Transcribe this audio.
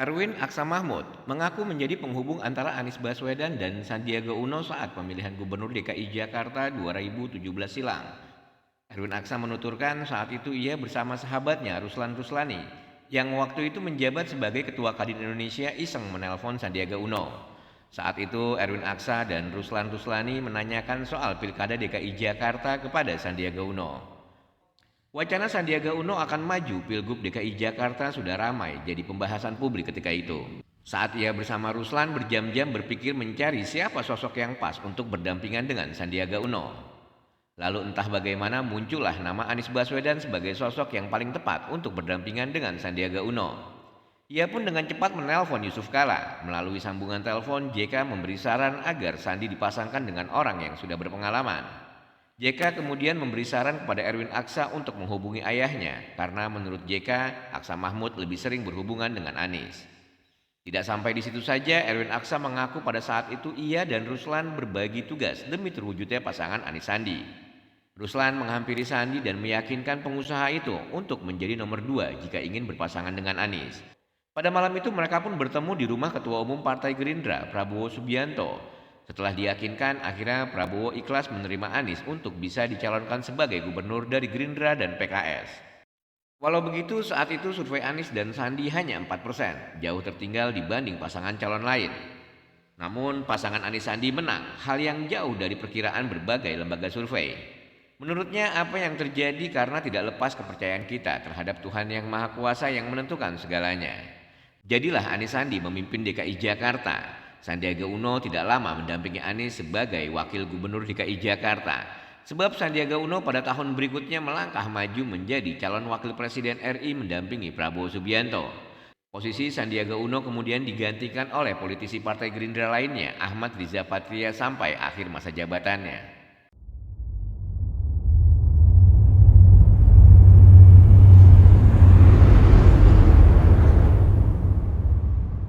Erwin Aksa Mahmud mengaku menjadi penghubung antara Anies Baswedan dan Sandiaga Uno saat pemilihan Gubernur DKI Jakarta 2017 silam. Erwin Aksa menuturkan saat itu ia bersama sahabatnya Ruslan Ruslani yang waktu itu menjabat sebagai Ketua Kadin Indonesia iseng menelpon Sandiaga Uno. Saat itu Erwin Aksa dan Ruslan Ruslani menanyakan soal Pilkada DKI Jakarta kepada Sandiaga Uno. Wacana Sandiaga Uno akan maju Pilgub DKI Jakarta sudah ramai jadi pembahasan publik ketika itu. Saat ia bersama Ruslan berjam-jam berpikir mencari siapa sosok yang pas untuk berdampingan dengan Sandiaga Uno. Lalu entah bagaimana muncullah nama Anies Baswedan sebagai sosok yang paling tepat untuk berdampingan dengan Sandiaga Uno. Ia pun dengan cepat menelpon Yusuf Kala. Melalui sambungan telepon, JK memberi saran agar Sandi dipasangkan dengan orang yang sudah berpengalaman. JK kemudian memberi saran kepada Erwin Aksa untuk menghubungi ayahnya karena menurut JK, Aksa Mahmud lebih sering berhubungan dengan Anies. Tidak sampai di situ saja, Erwin Aksa mengaku pada saat itu ia dan Ruslan berbagi tugas demi terwujudnya pasangan Anies Sandi. Ruslan menghampiri Sandi dan meyakinkan pengusaha itu untuk menjadi nomor 2 jika ingin berpasangan dengan Anies. Pada malam itu mereka pun bertemu di rumah Ketua Umum Partai Gerindra, Prabowo Subianto. Setelah diyakinkan, akhirnya Prabowo ikhlas menerima Anies untuk bisa dicalonkan sebagai gubernur dari Gerindra dan PKS. Walau begitu, saat itu survei Anies dan Sandi hanya 4%, jauh tertinggal dibanding pasangan calon lain. Namun pasangan Anies Sandi menang, hal yang jauh dari perkiraan berbagai lembaga survei. Menurutnya apa yang terjadi karena tidak lepas kepercayaan kita terhadap Tuhan yang Maha Kuasa yang menentukan segalanya. Jadilah Anies Sandi memimpin DKI Jakarta. Sandiaga Uno tidak lama mendampingi Anies sebagai wakil gubernur DKI Jakarta. Sebab Sandiaga Uno pada tahun berikutnya melangkah maju menjadi calon wakil presiden RI mendampingi Prabowo Subianto. Posisi Sandiaga Uno kemudian digantikan oleh politisi Partai Gerindra lainnya, Ahmad Riza Patria sampai akhir masa jabatannya.